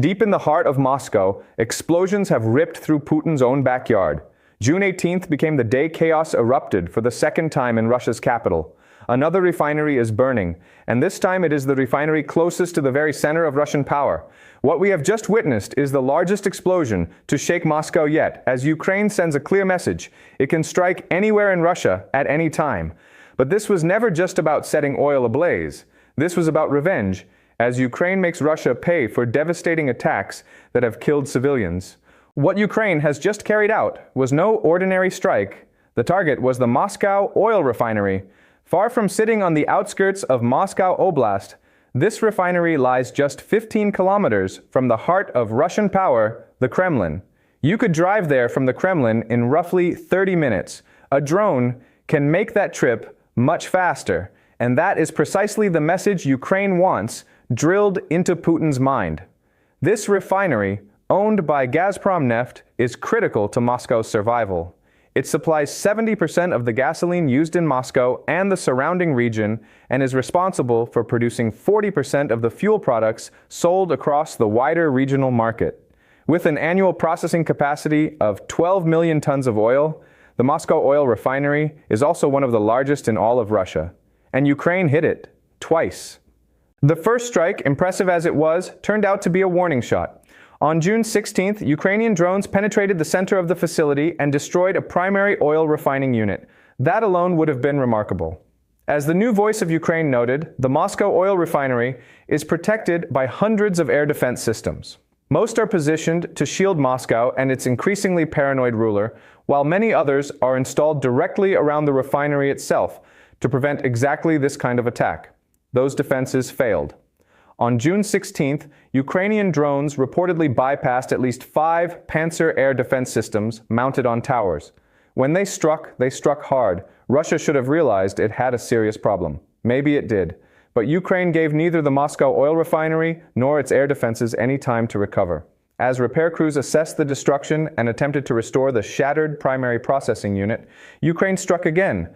Deep in the heart of Moscow, explosions have ripped through Putin's own backyard. June 18th became the day chaos erupted for the second time in Russia's capital. Another refinery is burning, and this time it is the refinery closest to the very center of Russian power. What we have just witnessed is the largest explosion to shake Moscow yet, as Ukraine sends a clear message. It can strike anywhere in Russia at any time. But this was never just about setting oil ablaze. This was about revenge, as Ukraine makes Russia pay for devastating attacks that have killed civilians. What Ukraine has just carried out was no ordinary strike. The target was the Moscow Oil Refinery. Far from sitting on the outskirts of Moscow Oblast, this refinery lies just 15 kilometers from the heart of Russian power, the Kremlin. You could drive there from the Kremlin in roughly 30 minutes. A drone can make that trip much faster, and that is precisely the message Ukraine wants drilled into Putin's mind. This refinery, owned by Gazprom Neft, is critical to Moscow's survival. It supplies 70% of the gasoline used in Moscow and the surrounding region and is responsible for producing 40% of the fuel products sold across the wider regional market. With an annual processing capacity of 12 million tons of oil, the Moscow Oil Refinery is also one of the largest in all of Russia. And Ukraine hit it twice. The first strike, impressive as it was, turned out to be a warning shot. On June 16th, Ukrainian drones penetrated the center of the facility and destroyed a primary oil refining unit. That alone would have been remarkable. As the New Voice of Ukraine noted, the Moscow Oil Refinery is protected by hundreds of air defense systems. Most are positioned to shield Moscow and its increasingly paranoid ruler, while many others are installed directly around the refinery itself to prevent exactly this kind of attack. Those defenses failed. On June 16th, Ukrainian drones reportedly bypassed at least 5 Panzer air defense systems mounted on towers. When they struck hard. Russia should have realized it had a serious problem. Maybe it did. But Ukraine gave neither the Moscow Oil Refinery nor its air defenses any time to recover. As repair crews assessed the destruction and attempted to restore the shattered primary processing unit, Ukraine struck again.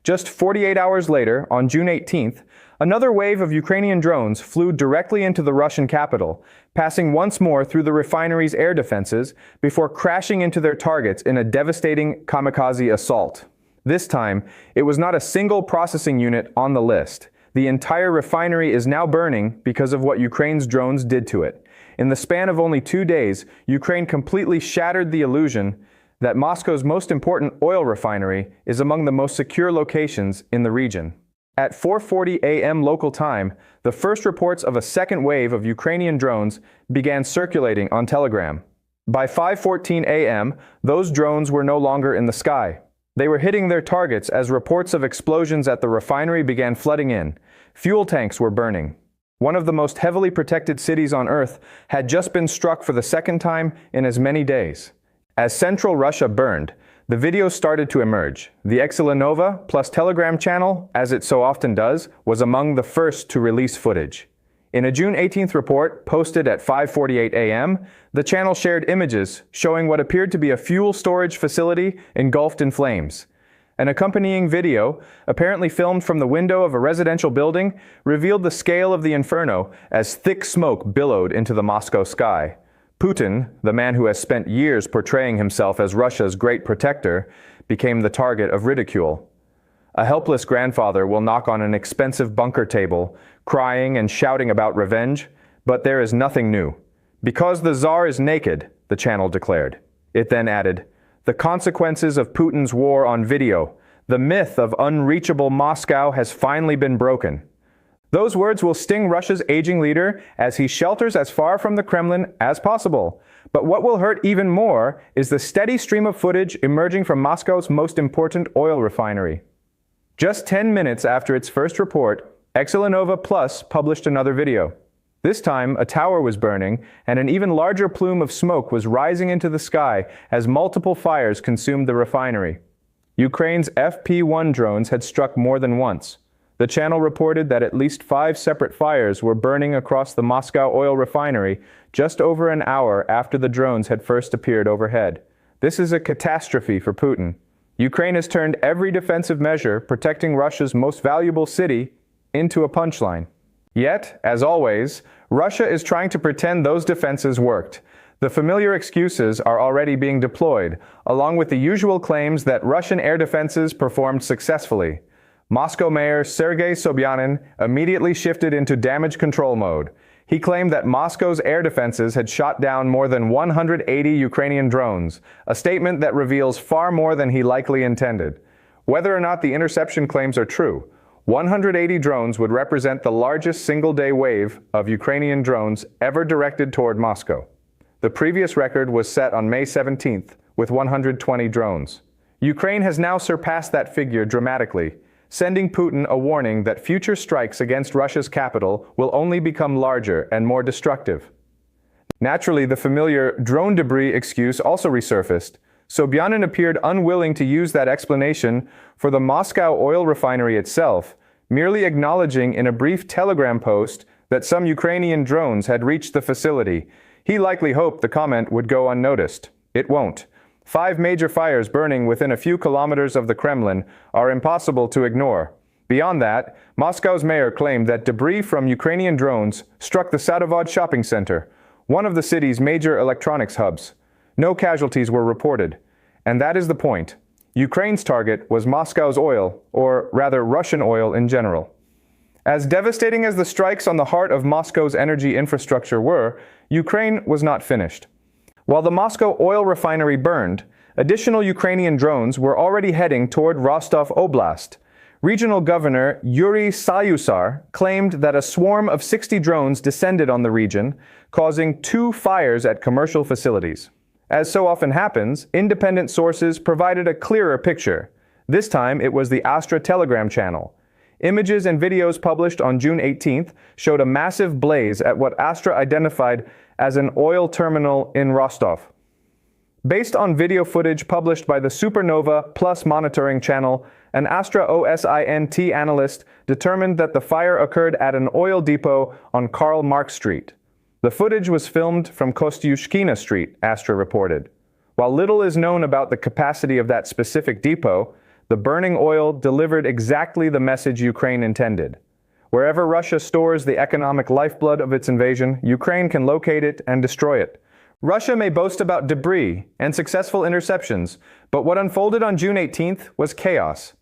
Just 48 hours later, on June 18th, another wave of Ukrainian drones flew directly into the Russian capital, passing once more through the refinery's air defenses before crashing into their targets in a devastating kamikaze assault. This time, it was not a single processing unit on the list. The entire refinery is now burning because of what Ukraine's drones did to it. In the span of only 2 days, Ukraine completely shattered the illusion that Moscow's most important oil refinery is among the most secure locations in the region. At 4:40 a.m. local time, the first reports of a second wave of Ukrainian drones began circulating on Telegram. By 5:14 a.m., those drones were no longer in the sky. They were hitting their targets as reports of explosions at the refinery began flooding in. Fuel tanks were burning. One of the most heavily protected cities on Earth had just been struck for the second time in as many days. As central Russia burned, the videos started to emerge. The Excelenova plus Telegram channel, as it so often does, was among the first to release footage. In a June 18th report posted at 5:48 a.m., the channel shared images showing what appeared to be a fuel storage facility engulfed in flames. An accompanying video, apparently filmed from the window of a residential building, revealed the scale of the inferno as thick smoke billowed into the Moscow sky. Putin, the man who has spent years portraying himself as Russia's great protector, became the target of ridicule. A helpless grandfather will knock on an expensive bunker table, crying and shouting about revenge, but there is nothing new. Because the Tsar is naked, the channel declared. It then added, the consequences of Putin's war on video, the myth of unreachable Moscow has finally been broken. Those words will sting Russia's aging leader as he shelters as far from the Kremlin as possible. But what will hurt even more is the steady stream of footage emerging from Moscow's most important oil refinery. Just 10 minutes after its first report, Excelenova Plus published another video. This time, a tower was burning, and an even larger plume of smoke was rising into the sky as multiple fires consumed the refinery. Ukraine's FP-1 drones had struck more than once. The channel reported that at least 5 separate fires were burning across the Moscow Oil Refinery just over an hour after the drones had first appeared overhead. This is a catastrophe for Putin. Ukraine has turned every defensive measure protecting Russia's most valuable city into a punchline. Yet, as always, Russia is trying to pretend those defenses worked. The familiar excuses are already being deployed, along with the usual claims that Russian air defenses performed successfully. Moscow Mayor Sergei Sobyanin immediately shifted into damage control mode. He claimed that Moscow's air defenses had shot down more than 180 Ukrainian drones, a statement that reveals far more than he likely intended. Whether or not the interception claims are true, 180 drones would represent the largest single-day wave of Ukrainian drones ever directed toward Moscow. The previous record was set on May 17th, with 120 drones. Ukraine has now surpassed that figure dramatically, sending Putin a warning that future strikes against Russia's capital will only become larger and more destructive. Naturally, the familiar drone debris excuse also resurfaced. Sobyanin appeared unwilling to use that explanation for the Moscow Oil Refinery itself, merely acknowledging in a brief Telegram post that some Ukrainian drones had reached the facility. He likely hoped the comment would go unnoticed. It won't. 5 major fires burning within a few kilometers of the Kremlin are impossible to ignore. Beyond that, Moscow's mayor claimed that debris from Ukrainian drones struck the Sadovod shopping center, one of the city's major electronics hubs. No casualties were reported. And that is the point. Ukraine's target was Moscow's oil, or rather Russian oil in general. As devastating as the strikes on the heart of Moscow's energy infrastructure were, Ukraine was not finished. While the Moscow Oil Refinery burned, additional Ukrainian drones were already heading toward Rostov Oblast. Regional Governor Yuri Sayusar claimed that a swarm of 60 drones descended on the region, causing 2 fires at commercial facilities. As so often happens, independent sources provided a clearer picture. This time it was the Astra Telegram channel. Images and videos published on June 18th showed a massive blaze at what Astra identified as an oil terminal in Rostov. Based on video footage published by the Supernova Plus monitoring channel, an Astra OSINT analyst determined that the fire occurred at an oil depot on Karl Marx Street. The footage was filmed from Kostyushkina Street, Astra reported. While little is known about the capacity of that specific depot, the burning oil delivered exactly the message Ukraine intended. Wherever Russia stores the economic lifeblood of its invasion, Ukraine can locate it and destroy it. Russia may boast about debris and successful interceptions, but what unfolded on June 18th was chaos.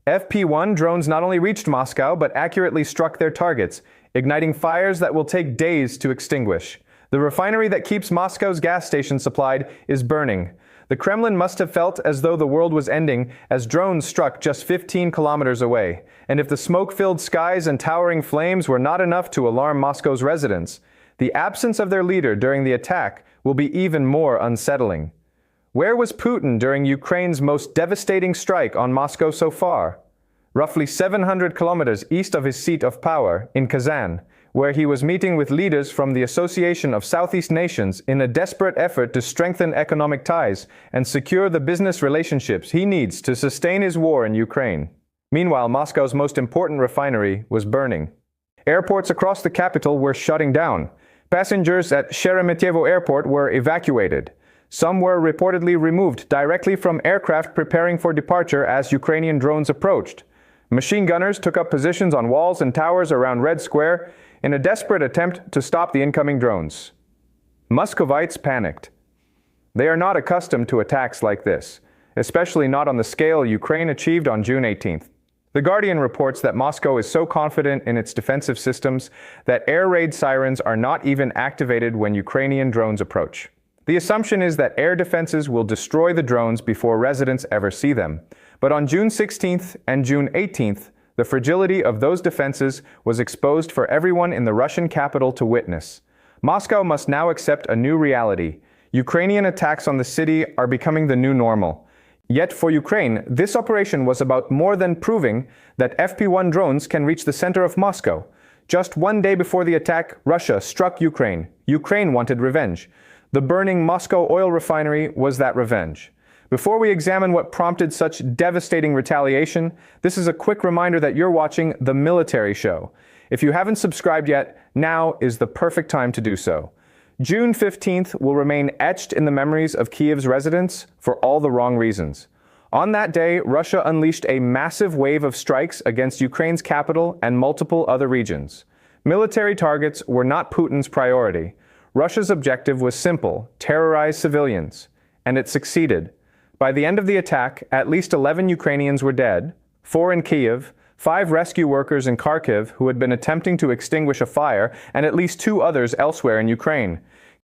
FP-1 drones not only reached Moscow, but accurately struck their targets, igniting fires that will take days to extinguish. The refinery that keeps Moscow's gas station supplied is burning. The Kremlin must have felt as though the world was ending as drones struck just 15 kilometers away. And if the smoke-filled skies and towering flames were not enough to alarm Moscow's residents, the absence of their leader during the attack will be even more unsettling. Where was Putin during Ukraine's most devastating strike on Moscow so far? Roughly 700 kilometers east of his seat of power, in Kazan, where he was meeting with leaders from the Association of Southeast Nations in a desperate effort to strengthen economic ties and secure the business relationships he needs to sustain his war in Ukraine. Meanwhile, Moscow's most important refinery was burning. Airports across the capital were shutting down. Passengers at Sheremetyevo Airport were evacuated. Some were reportedly removed directly from aircraft preparing for departure as Ukrainian drones approached. Machine gunners took up positions on walls and towers around Red Square in a desperate attempt to stop the incoming drones. Muscovites panicked. They are not accustomed to attacks like this, especially not on the scale Ukraine achieved on June 18th. The Guardian reports that Moscow is so confident in its defensive systems that air raid sirens are not even activated when Ukrainian drones approach. The assumption is that air defenses will destroy the drones before residents ever see them. But on June 16th and June 18th, the fragility of those defenses was exposed for everyone in the Russian capital to witness. Moscow must now accept a new reality. Ukrainian attacks on the city are becoming the new normal. Yet for Ukraine, this operation was about more than proving that FP-1 drones can reach the center of Moscow. Just one day before the attack, Russia struck Ukraine. Ukraine wanted revenge. The burning Moscow Oil Refinery was that revenge. Before we examine what prompted such devastating retaliation, this is a quick reminder that you're watching The Military Show. If you haven't subscribed yet, now is the perfect time to do so. June 15th will remain etched in the memories of Kyiv's residents for all the wrong reasons. On that day, Russia unleashed a massive wave of strikes against Ukraine's capital and multiple other regions. Military targets were not Putin's priority. Russia's objective was simple: terrorize civilians. And it succeeded. By the end of the attack, at least 11 Ukrainians were dead, 4 in Kyiv, 5 rescue workers in Kharkiv who had been attempting to extinguish a fire, and at least 2 others elsewhere in Ukraine.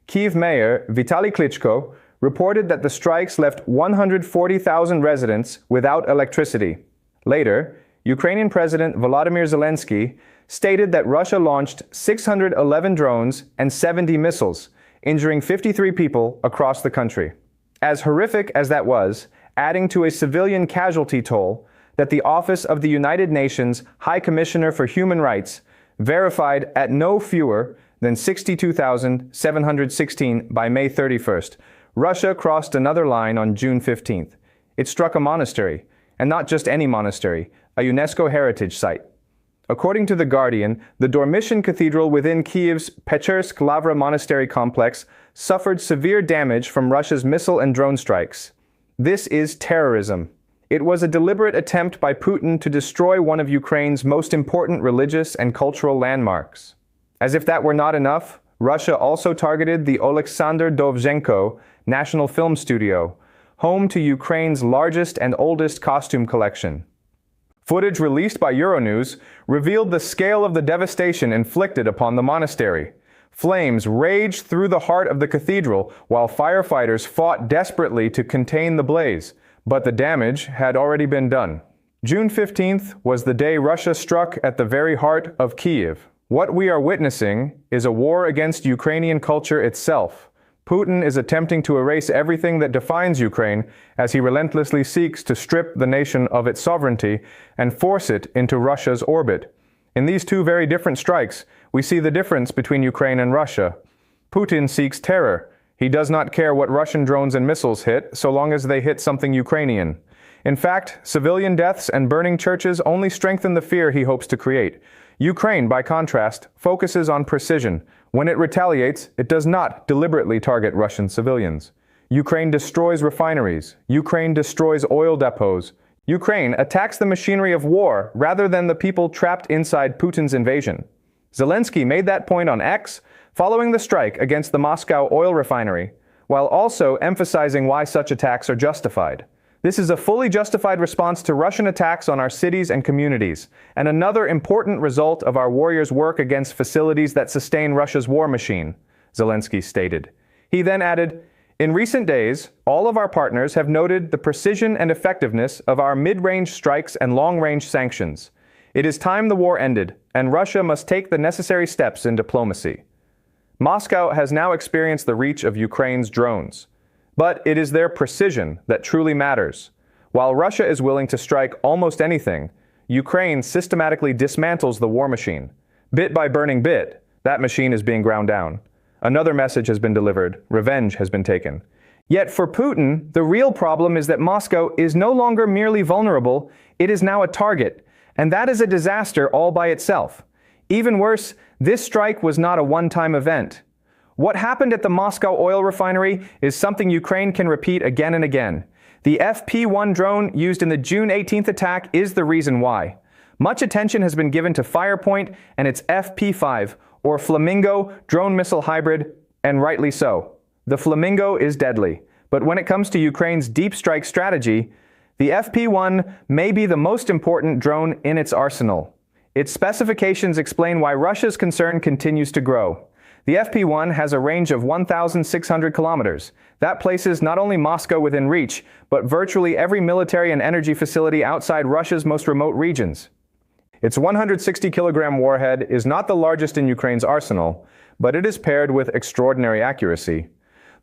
Kyiv Mayor Vitaly Klitschko reported that the strikes left 140,000 residents without electricity. Later, Ukrainian President Volodymyr Zelensky stated that Russia launched 611 drones and 70 missiles, injuring 53 people across the country. As horrific as that was, adding to a civilian casualty toll that the Office of the United Nations High Commissioner for Human Rights verified at no fewer than 62,716 by May 31st, Russia crossed another line on June 15th. It struck a monastery, and not just any monastery, a UNESCO heritage site. According to The Guardian, the Dormition Cathedral within Kyiv's Pechursk Lavra Monastery complex suffered severe damage from Russia's missile and drone strikes. This is terrorism. It was a deliberate attempt by Putin to destroy one of Ukraine's most important religious and cultural landmarks. As if that were not enough, Russia also targeted the Oleksandr Dovzhenko National Film Studio, home to Ukraine's largest and oldest costume collection. Footage released by Euronews revealed the scale of the devastation inflicted upon the monastery. Flames raged through the heart of the cathedral while firefighters fought desperately to contain the blaze, but the damage had already been done. June 15th was the day Russia struck at the very heart of Kyiv. What we are witnessing is a war against Ukrainian culture itself. Putin is attempting to erase everything that defines Ukraine as he relentlessly seeks to strip the nation of its sovereignty and force it into Russia's orbit. In these two very different strikes, we see the difference between Ukraine and Russia. Putin seeks terror. He does not care what Russian drones and missiles hit, so long as they hit something Ukrainian. In fact, civilian deaths and burning churches only strengthen the fear he hopes to create. Ukraine, by contrast, focuses on precision. When it retaliates, it does not deliberately target Russian civilians. Ukraine destroys refineries. Ukraine destroys oil depots. Ukraine attacks the machinery of war rather than the people trapped inside Putin's invasion. Zelensky made that point on X following the strike against the Moscow Oil Refinery, while also emphasizing why such attacks are justified. This is a fully justified response to Russian attacks on our cities and communities, and another important result of our warriors' work against facilities that sustain Russia's war machine, Zelensky stated. He then added, "In recent days, all of our partners have noted the precision and effectiveness of our mid-range strikes and long-range sanctions. It is time the war ended, and Russia must take the necessary steps in diplomacy." Moscow has now experienced the reach of Ukraine's drones. But it is their precision that truly matters. While Russia is willing to strike almost anything, Ukraine systematically dismantles the war machine. Bit by burning bit, that machine is being ground down. Another message has been delivered. Revenge has been taken. Yet for Putin, the real problem is that Moscow is no longer merely vulnerable, it is now a target. And that is a disaster all by itself. Even worse, this strike was not a one-time event. What happened at the Moscow Oil Refinery is something Ukraine can repeat again and again. The FP-1 drone used in the June 18th attack is the reason why. Much attention has been given to Firepoint and its FP-5, or Flamingo, drone missile hybrid, and rightly so. The Flamingo is deadly, but when it comes to Ukraine's deep strike strategy, the FP-1 may be the most important drone in its arsenal. Its specifications explain why Russia's concern continues to grow. The FP-1 has a range of 1,600 kilometers. That places not only Moscow within reach, but virtually every military and energy facility outside Russia's most remote regions. Its 160-kilogram warhead is not the largest in Ukraine's arsenal, but it is paired with extraordinary accuracy.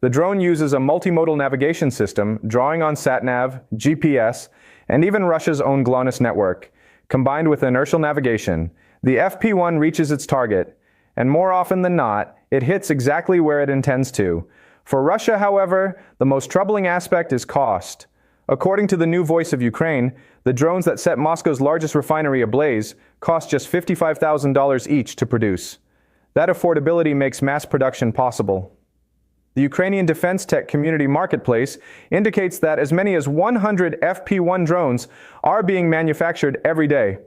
The drone uses a multimodal navigation system, drawing on SatNav, GPS, and even Russia's own GLONASS network. Combined with inertial navigation, the FP-1 reaches its target, and more often than not, it hits exactly where it intends to. For Russia, however, the most troubling aspect is cost. According to the new Voice of Ukraine, the drones that set Moscow's largest refinery ablaze cost just $55,000 each to produce. That affordability makes mass production possible. The Ukrainian Defense Tech Community Marketplace indicates that as many as 100 FP-1 drones are being manufactured every day.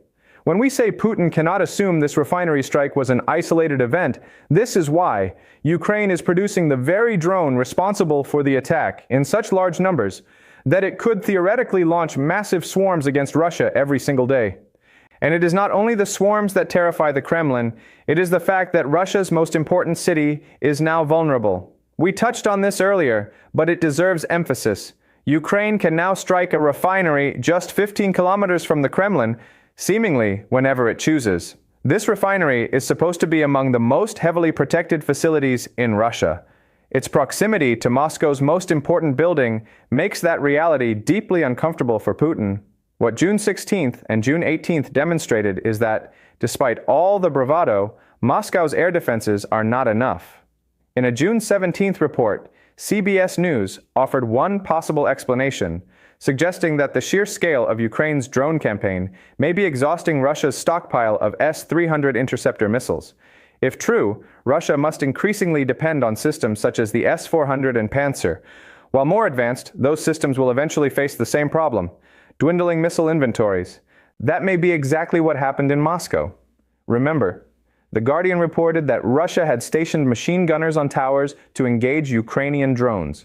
When we say Putin cannot assume this refinery strike was an isolated event, this is why. Ukraine is producing the very drone responsible for the attack in such large numbers that it could theoretically launch massive swarms against Russia every single day. And it is not only the swarms that terrify the Kremlin, it is the fact that Russia's most important city is now vulnerable. We touched on this earlier, but it deserves emphasis. Ukraine can now strike a refinery just 15 kilometers from the Kremlin, seemingly whenever it chooses. This refinery is supposed to be among the most heavily protected facilities in Russia. Its proximity to Moscow's most important building makes that reality deeply uncomfortable for Putin. What June 16th and June 18th demonstrated is that, despite all the bravado, Moscow's air defenses are not enough. In a June 17th report, CBS News offered one possible explanation, suggesting that the sheer scale of Ukraine's drone campaign may be exhausting Russia's stockpile of S-300 interceptor missiles. If true, Russia must increasingly depend on systems such as the S-400 and Panzer. While more advanced, those systems will eventually face the same problem: dwindling missile inventories. That may be exactly what happened in Moscow. Remember, The Guardian reported that Russia had stationed machine gunners on towers to engage Ukrainian drones.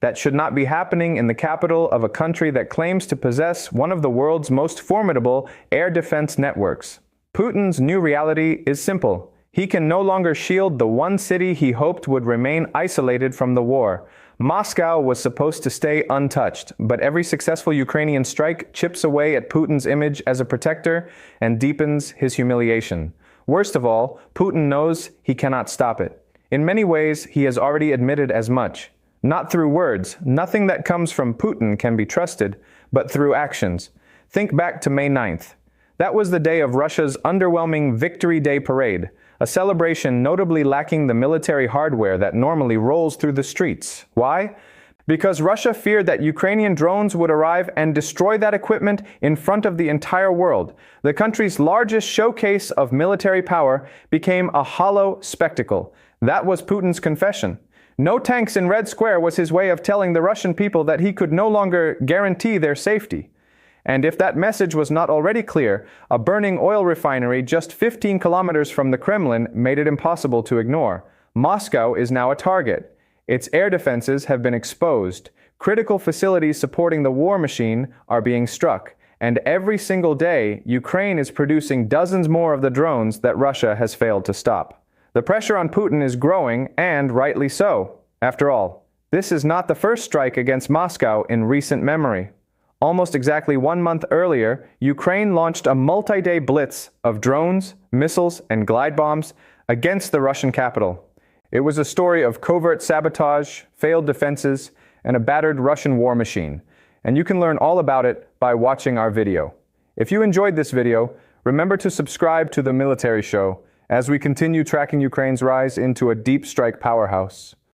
That should not be happening in the capital of a country that claims to possess one of the world's most formidable air defense networks. Putin's new reality is simple. He can no longer shield the one city he hoped would remain isolated from the war. Moscow was supposed to stay untouched, but every successful Ukrainian strike chips away at Putin's image as a protector and deepens his humiliation. Worst of all, Putin knows he cannot stop it. In many ways, he has already admitted as much. Not through words, nothing that comes from Putin can be trusted, but through actions. Think back to May 9th. That was the day of Russia's underwhelming Victory Day parade, a celebration notably lacking the military hardware that normally rolls through the streets. Why? Because Russia feared that Ukrainian drones would arrive and destroy that equipment in front of the entire world. The country's largest showcase of military power became a hollow spectacle. That was Putin's confession. No tanks in Red Square was his way of telling the Russian people that he could no longer guarantee their safety. And if that message was not already clear, a burning oil refinery just 15 kilometers from the Kremlin made it impossible to ignore. Moscow is now a target. Its air defenses have been exposed. Critical facilities supporting the war machine are being struck. And every single day, Ukraine is producing dozens more of the drones that Russia has failed to stop. The pressure on Putin is growing, and rightly so. After all, this is not the first strike against Moscow in recent memory. Almost exactly 1 month earlier, Ukraine launched a multi-day blitz of drones, missiles, and glide bombs against the Russian capital. It was a story of covert sabotage, failed defenses, and a battered Russian war machine. And you can learn all about it by watching our video. If you enjoyed this video, remember to subscribe to The Military Show as we continue tracking Ukraine's rise into a deep strike powerhouse.